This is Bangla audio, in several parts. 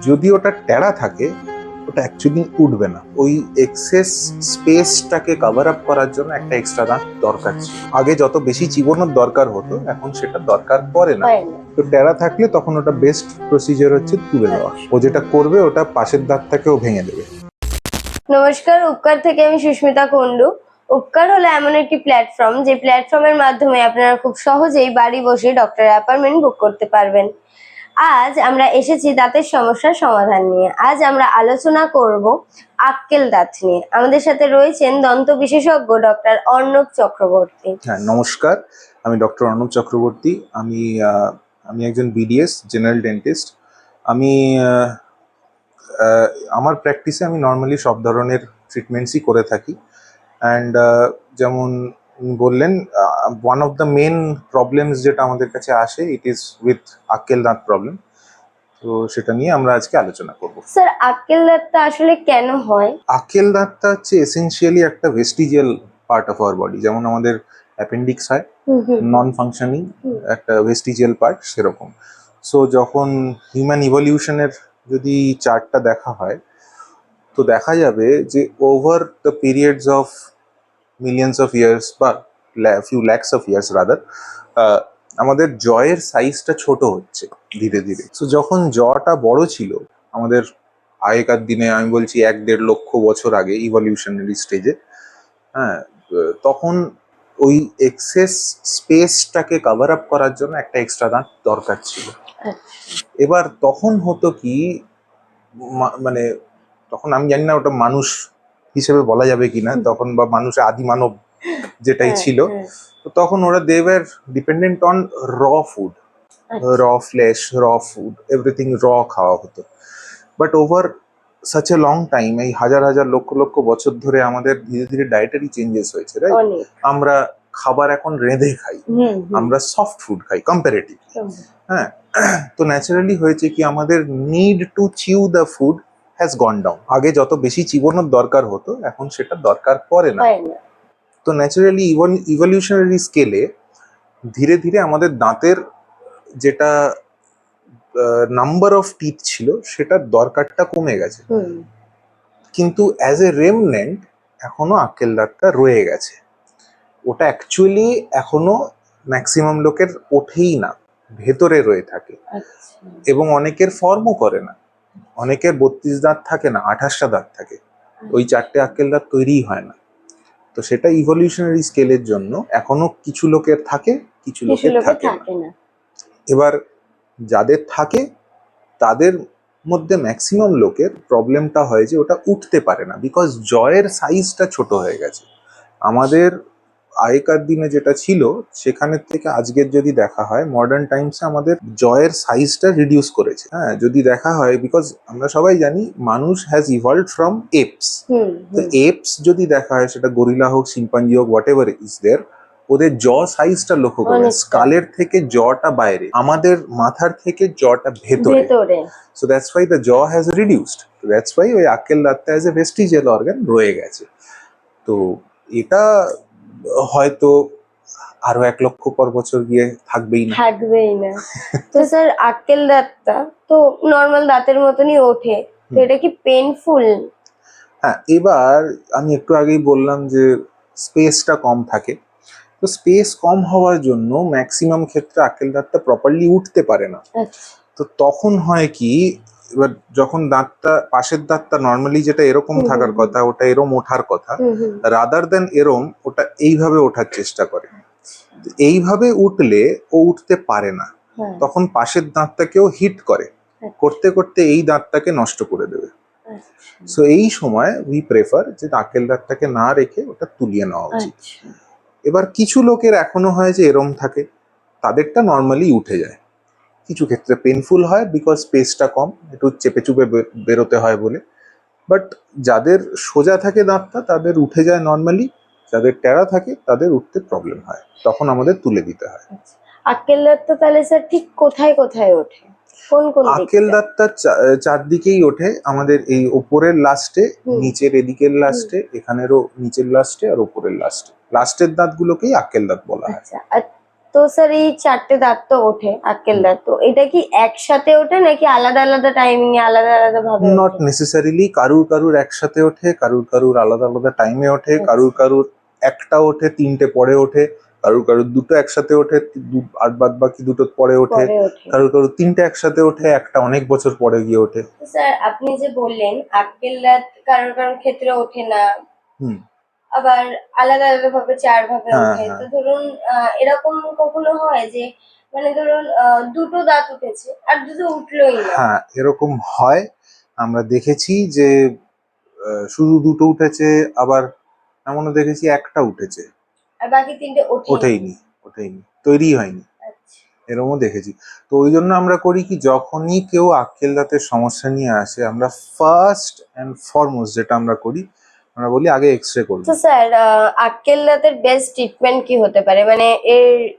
যদি ওটা টেরা থাকে ওটা অ্যাকচুয়ালি উঠবে না। ওই এক্সেস স্পেসটাকে কভার আপ করার জন্য একটা এক্সট্রা দাঁত দরকার ছিল। আগে যত বেশি চিবোনোর দরকার হতো এখন সেটা দরকার পড়ে না। তো টেরা থাকলে তখন ওটা বেস্ট প্রসিজার হচ্ছে তুলে দেওয়া। ও যেটা করবে ওটা পাশের দাঁতটাকেও ভেঙে দেবে। নমস্কার, উপকার থেকে আমি সুস্মিতা কুন্ডু। উপকার হলো এমন একটি প্ল্যাটফর্ম যে প্ল্যাটফর্মের মাধ্যমে আপনারা খুব সহজেই বাড়ি বসে ডক্টরের অ্যাপয়েন্টমেন্ট বুক করতে পারবেন। আজ আমরা এসেছি দাঁতের সমস্যার সমাধান নিয়ে। আজ আমরা আলোচনা করব আক্কেল দাঁত নিয়ে। আমাদের সাথে রয়েছেন দন্ত বিশেষজ্ঞ ডক্টর অর্ণব চক্রবর্তী। হ্যাঁ, নমস্কার, আমি ডক্টর অর্ণব চক্রবর্তী। আমি একজন বিডিএস জেনারেল ডেন্টিস্ট। আমি আমার প্র্যাকটিসে আমি নর্মালি সব ধরনের ট্রিটমেন্টসই করে থাকি। অ্যান্ড যেমন বললেন, one of the main problems যেটা আমাদের কাছে আসে ইট ইজ উইথ আক্কেল দাঁত প্রবলেম। তো সেটা নিয়ে আমরা আজকে আলোচনা করব। স্যার, আক্কেল দাঁতটা আসলে কেন হয়? আক্কেল দাঁতটা হচ্ছে এসেনশিয়ালি একটা vestigial part of our body. যেমন আমাদের অ্যাপেন্ডিক্স হয়, নন ফাংশনিং একটা ভেস্টিজিয়াল পার্ট, সেরকম। সো যখন হিউম্যান ইভলিউশনের যদি চার্টটা দেখা হয় তো দেখা যাবে যে over the periods of millions of years বা few lakhs of years rather, আমাদের জয়ের সাইজটা ছোট হচ্ছে ধীরে ধীরে। সো যখন জটা বড় ছিল আমাদের আগেকার দিনে, আমি বলছি 1-1.5 লক্ষ বছর আগে ইভলিউশনারি স্টেজে, হ্যাঁ, তখন ওই এক্সেস স্পেসটাকে কভার আপ করার জন্য একটা এক্সট্রা দাঁত দরকার ছিল। এবার তখন হতো কি, মানে তখন আমি জানি না ওটা মানুষ হিসেবে বলা যাবে কিনা, তখন বা মানুষ আদি মানব যেটাই ছিল, তো তখন ওরা দে ওয়্যার ডিপেন্ডেন্ট অন র ফুড, র ফ্লেশ, র ফুড, এভরিথিং র খাওয়া হতো। But over such a long time, এই হাজার হাজার লক্ষ লক্ষ বছর ধরে আমাদের ধীরে ধীরে ডায়েটারি চেঞ্জেস হয়েছে, রাইট? আমরা খাবার এখন রেঁধে খাই, আমরা সফট ফুড খাই কম্পারেটিভলি। হ্যাঁ, তো ন্যাচারালি হয়েছে কি, আমাদের need to chew the food has gone down. আগে যত বেশি চিবোনোর দরকার হতো এখন সেটা দরকার পড়ে না। তো ন্যাচারালি ইভলিউশনারি স্কেলে ধীরে ধীরে আমাদের দাঁতের যেটা নাম্বার অফ টিথ ছিল সেটার দরকারটা কমে গেছে, কিন্তু অ্যাজ এ রেমনেন্ট এখনো আক্কেল দাঁতটা রয়ে গেছে। ওটা অ্যাকচুয়ালি এখনো ম্যাক্সিমাম লোকের ওঠেই না, ভেতরে রয়ে থাকে। এবং অনেকের ফর্মও করে না, অনেকের 32 দাঁত থাকে না, 28টা দাঁত থাকে, ওই 4টে আক্কেল দাঁত তৈরিই হয় না। তো সেটা ইভলিউশনারি স্কেলের জন্য এখনো কিছু লোকের থাকে, কিছু লোকের থাকে না। এবার যাদের থাকে তাদের মধ্যে ম্যাক্সিমাম লোকের প্রবলেমটা হয় যে ওটা উঠতে পারে না, বিকজ জয়ের সাইজটা ছোট হয়ে গেছে। আমাদের আগেকার দিনে যেটা ছিল সেখানের থেকে আজকের যদি দেখা হয়, মডার্ন টাইমসে আমাদের জয়ের সাইজটা রিডিউস করেছে। হ্যাঁ, যদি দেখা হয়, বিকজ আমরা সবাই জানি মানুষ হ্যাজ ইভলভড ফ্রম এপস। তো এপস যদি দেখা হয়, সেটা গরিলা হোক, শিম্পাঞ্জি হোক, হোয়াট এভার ইজ দেয়ার, ওদের জ সাইজটা লক্ষ্য করবেন, স্কালের থেকে জটা বাইরে, আমাদের মাথার থেকে জটা ভেতরে। সো দ্যাটস ওয়াই দ্য জ হ্যাজ রিডিউসড। দ্যাটস ওয়াই ওই আক্কেল দাঁতটা অ্যাজ এ ভেস্টিজিয়াল অর্গান রয়ে গেছে। তো এটা হয়তো আরো 1 লক্ষ পর বছর গিয়ে থাকবেই না। তো স্যার, আক্কেল দাঁতটা তো নর্মাল দাঁতের মতনই ওঠে, তো এটা কি পেইনফুল? হ্যাঁ, এবার আমি একটু আগেই বললাম যে স্পেসটা কম থাকে। তো স্পেস কম হওয়ার জন্য ম্যাক্সিমাম ক্ষেত্রে আক্কেল দাঁতটা প্রপারলি উঠতে পারে না। তো তখন হয় কি, এবার যখন দাঁতটা, পাশের দাঁতটা নর্মালি যেটা এরকম থাকার কথা, ওটা এরম ওঠার কথা, রাদার দেন এরম, ওটা এইভাবে ওঠার চেষ্টা করে। এইভাবে উঠলে ও উঠতে পারে না, তখন পাশের দাঁতটাকেও হিট করে, করতে করতে এই দাঁতটাকে নষ্ট করে দেবে। সো এই সময় উই প্রেফার যে আক্কেল দাঁতটাকে না রেখে ওটা তুলিয়ে নেওয়া উচিত। এবার কিছু লোকের এখনো হয় যে এরম থাকে, তাদেরটা নর্মালি উঠে যায়। কিছু ক্ষেত্রে পেনফুল হয় বিকজ স্পেসটা কম, একটু চেপে চুপে বেরোতে হয় বলে। বাট যাদের সোজা থাকে দাঁতটা তাদের উঠে যায় নর্মালি, যাদের টেরা থাকে তাদের উঠতে প্রবলেম হয়, তখন আমাদের তুলে দিতে হয়। আক্কেল দাঁতটা তাহলে স্যার ঠিক কোথায় কোথায় ওঠে, কোন কোন দিকটা? আক্কেল দাঁতটা চারদিকেই ওঠে, আমাদের এই ওপরের লাস্টে, নিচের এদিকের লাস্টে, এখানেরও নিচের লাস্টে আর ওপরের লাস্টে। লাস্টের দাঁতগুলোকেই আক্কেল দাঁত বলা হয়। তো স্যার এই চারটে দাঁত তো ওঠে, আক্কেল দাঁত, তো এটা কি একসাথে ওঠে নাকি আলাদা আলাদা টাইমিং এ আলাদা আলাদা ভাবে নট ওঠে? নেসেসারিলি, কারুর কারুর একসাথে ওঠে, কারুর কারুর আলাদা আলাদা টাইমে ওঠে, কারুর কারুর একটা ওঠে তিনটে পরে ওঠে, কারুর কারুর দুটো একসাথে ওঠে আর বাদ বাকি দুটো পরে ওঠে, পরে ওঠে। কারুর কারুর তিনটে একসাথে ওঠে, একটা অনেক বছর পরে গিয়ে ওঠে। তো স্যার আপনি যে বললেন আক্কেল দাঁত কারোর কারোর ক্ষেত্রে ওঠে না, হুম। আবার আলাদা আলাদা ভাবে চার ভাবে হ্যাঁ, ওঠে, হ্যাঁ। তো ধরুন এরকম কখনো হয় যে মানে ধরুন দুটো দাঁত উঠেছে আর দুটো উঠলোই না? হ্যাঁ, এরকম হয়, আমরা দেখেছি যে শুধু দুটো উঠেছে, আবার এমনও দেখেছি একটা উঠেছে, আর বাকি তিনটে ওঠেই ওঠেইনি, ওঠেইনি, তৈরি হয়নি, আচ্ছা। এরকমও দেখেছি। তো ওই জন্য আমরা করি কি, যখনই কেউ আক্কেল দাঁতের সমস্যা নিয়ে আসে, আমরা ফার্স্ট অ্যান্ড ফরমোস্ট যেটা আমরা করি, আমরা বলি আগে এক্সরে করবো। তো স্যার আক্কেল দাঁতের বেস্ট ট্রিটমেন্ট কি হতে পারে? মানে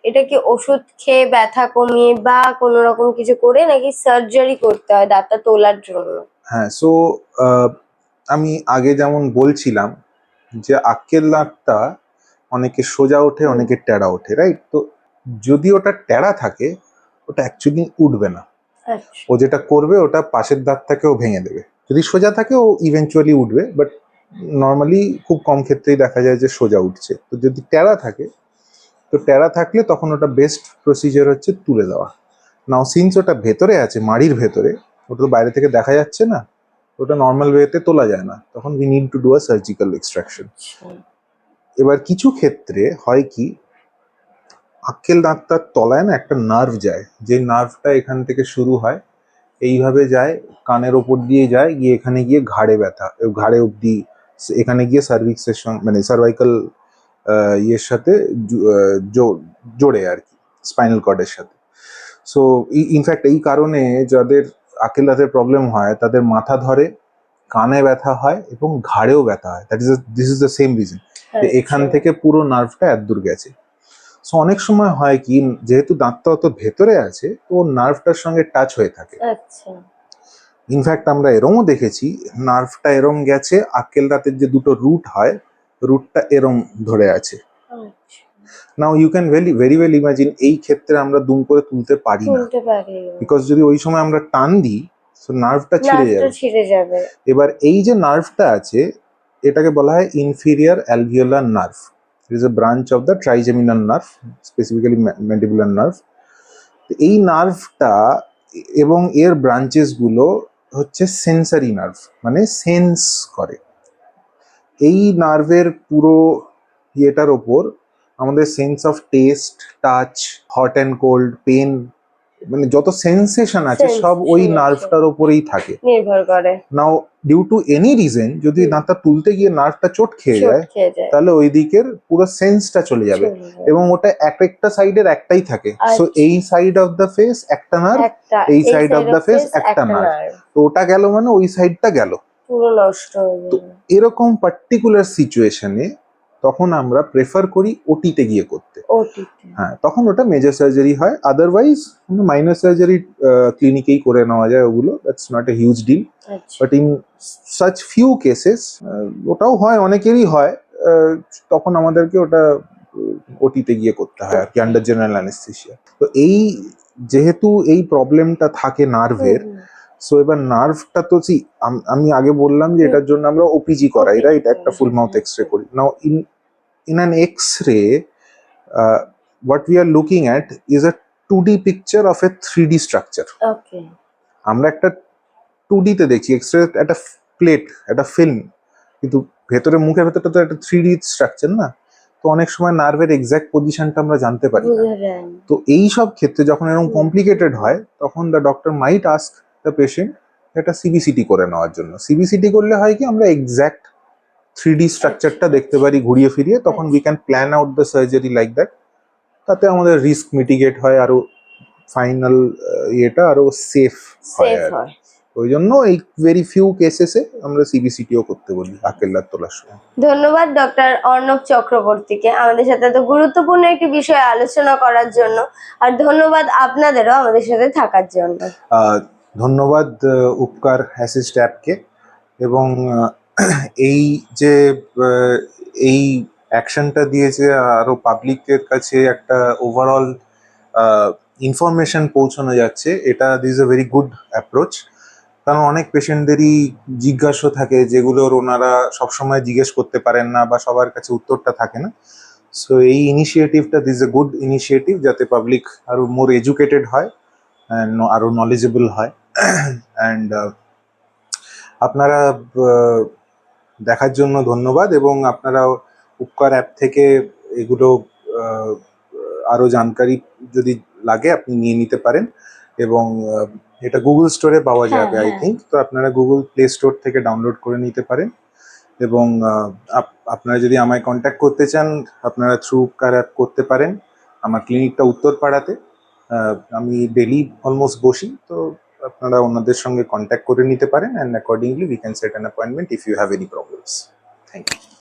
এটা কি ওষুধ খেয়ে ব্যথা কমিয়ে বা কোনো রকম কিছু করে, নাকি সার্জারি করতে হয় দাঁতটা তোলার জন্য? হ্যাঁ, সো আমি আগে যেমন বলছিলাম যে আক্কেল দাঁতটা অনেকে সোজা ওঠে, অনেকে টেরা ওঠে, রাইট? তো যদি ওটা টেরা থাকে, ওটা অ্যাকচুয়ালি উঠবে না। আচ্ছা। ও যেটা করবে, ওটা পাশের দাঁতটাকেও ভেঙে দেবে। যদি সোজা থাকে, ও ইভেনচুয়ালি উঠবে, বাট নর্মালি খুব কম ক্ষেত্রেই দেখা যায় যে সোজা উঠছে। তো যদি টেরা থাকে, তো টেরা থাকলে তখন ওটা বেস্ট প্রসিজার হচ্ছে তুলে দেওয়া। নাও সিন্স ওটা ভেতরে আছে, মাড়ির ভেতরে, ওটা তো বাইরে থেকে দেখা যাচ্ছে না, ওটা নর্মাল ওয়েতে তোলা যায় না, তখন we need to do a surgical extraction. এবার কিছু ক্ষেত্রে হয় কি, আক্কেল দাঁতটার তলায় না একটা নার্ভ যায়, যে নার্ভটা এখান থেকে শুরু হয়, এইভাবে যায়, কানের ওপর দিয়ে যায়, গিয়ে এখানে গিয়ে ঘাড়ে ব্যথা, ঘাড়ে অবধি, এখানে গিয়ে সার্ভিক্সের সঙ্গে মানে সার্ভাইকাল ইয়ের সাথে জোড়ে আর কি, স্পাইনাল কর্ডের সাথে। সো ইনফ্যাক্ট এই কারণে যাদের আক্কেল দাঁতের প্রবলেম হয়, তাদের মাথা ধরে, কানে ব্যথা হয় এবং ঘাড়েও ব্যথা হয়। This is the same reason, যে এখান থেকে পুরো নার্ভটা এতদূর গেছে। সো অনেক সময় হয় কি, যেহেতু দাঁতটা অত ভেতরে আছে, তো নার্ভটার সঙ্গে টাচ হয়ে থাকে। আচ্ছা। ইনফ্যাক্ট আমরা এরমও দেখেছি, নার্ভটা এরম গেছে, আক্কেল দাঁতের যে দুটো রুট হয়, রুটটা এরম ধরে আছে। Now you can very well imagine, এই ক্ষেত্রে আমরা দুম করে তুলতে পারি না, তুলতে পারি বিকজ যদি ওই সময় আমরা টান দিই, সো নার্ভটা ছিঁড়ে যাবে। এবার এই যে নার্ভটা আছে, এটাকে বলা হয় inferior alveolar nerve. It is a branch of the trigeminal nerve, specifically mandibular nerve. এই নার্ভটা এবং এর ব্রাঞ্চেস গুলো হচ্ছে সেন্সারি নার্ভ, মানে সেন্স করে। এই নার্ভের পুরো ইয়েটার ওপর আমাদের sense of taste, touch, hot and cold, pain, মানে যত সেন্সেশন আছে সব ওই নার্ভটার ওপরেই থাকে, নির্ভর করে। নাও ডিউ টু এনি রিজন যদি দাঁতটা তুলতে গিয়ে নার্ভটা চোট খেয়ে যায়, তাহলে ওই দিকের পুরো সেন্সটা চলে যাবে, এবং ওটা এক একটা সাইডের একটাই থাকে। সো এই সাইড অফ দ্য ফেস একটা নার্ভ, এই সাইড অফ দ্য ফেস একটা নার্ভ, তো ওটা গেল মানে ওই সাইডটা গেল, পুরো নষ্ট হয়ে তো যাবে। এরকম পার্টিকুলার সিচুয়েশনে তখন আমরা প্রেফার করি ওটিতে গিয়ে করতে। হ্যাঁ, তখন ওটা মেজর সার্জারি হয়, আদারওয়াইজ মাইনর সার্জারি ক্লিনিকেই করে নেওয়া যায়, ওগুলো that's not a huge deal. But in such few cases ওটাও হয়, অনেকেরই হয়, তখন আমাদেরকে ওটা ওটিতে গিয়ে করতে হয় আর কি, আন্ডার জেনারেল অ্যানেস্থেসিয়া। তো এই যেহেতু এই প্রবলেমটা থাকে নার্ভের, সো এবার নার্ভটা তো আমি আগে বললাম যে এটার জন্য আমরা ওপিজি করাই, রাইট? একটা ফুল মাউথ এক্সরে করি। Now in an xray what we are looking at is a 2D picture of a 3D structure. আমরা একটা 2D তে দেখছি, এক্সরে একটা প্লেট, একটা ফিল্ম, কিন্তু ভেতরে মুখের ভেতরটা তো একটা 3D স্ট্রাকচার না, তো অনেক সময় নার্ভের এক্সাক্ট পজিশনটা আমরা জানতে পারি না। তো এই সব ক্ষেত্রে যখন এরকম কমপ্লিকেটেড হয়, তখন the doctor might ask the patient একটা সিবিসিটি করে নেওয়ার জন্য। সিবিসিটি করলে হয় কি, আমরা এক্সাক্ট 3D স্ট্রাকচারটা দেখতে পারি ঘুরিয়ে ফিরিয়ে, তখন we can plan out the surgery like that. তাতে আমাদের রিস্ক মিটিগেট হয়, আরো ফাইনাল ইয়েটা আরো সেফ হয় আর কি। ওই জন্য এই ভেরি ফিউ কেসেসে আমরা সিবিসিটিও করতে বলি আক্কেল দাঁত তোলার সময়। ধন্যবাদ ডক্টর অর্ণব চক্রবর্তীকে আমাদের সাথে এত গুরুত্বপূর্ণ একটি বিষয়ে আলোচনা করার জন্য, আর ধন্যবাদ আপনাদেরও আমাদের সাথে থাকার জন্য। ধন্যবাদ উপকার অ্যাসিস্ট অ্যাপকে, এবং এই যে এই অ্যাকশনটা দিয়েছে আরো পাবলিকের কাছে একটা ওভারঅল ইনফরমেশন পৌঁছানো যাচ্ছে, এটা this a very good approach. কারণ অনেক পেশেন্টদেরই জিজ্ঞাসা থাকে যেগুলোর ওনারা সবসময় জিজ্ঞেস করতে পারেন না বা সবার কাছে উত্তরটা থাকে না। সো এই ইনিশিয়েটিভটা দিস এ গুড ইনিশিয়েটিভ, যাতে পাবলিক আরো মোর এডুকেটেড হয় and আরো নলেজেবল হয়। অ্যান্ড আপনারা দেখার জন্য ধন্যবাদ, এবং আপনারা উপকার অ্যাপ থেকে এগুলো আহ, আরো জানকারি যদি লাগে আপনি নিয়ে নিতে পারেন, এবং এটা গুগল স্টোরে পাওয়া হ্যাঁ, যাবে আই হ্যাঁ। থিঙ্ক। তো আপনারা গুগল প্লে স্টোর থেকে ডাউনলোড করে নিতে পারেন, এবং আপনারা যদি আমায় কন্ট্যাক্ট করতে চান আপনারা থ্রু উপকার অ্যাপ করতে পারেন। আমার ক্লিনিকটা উত্তরপাড়াতে, আমি ডেলি অলমোস্ট বসি, তো আপনারা ওনাদের সঙ্গে কন্ট্যাক্ট করে নিতে পারেন, and accordingly we can set an appointment if you have any problems. Thank you.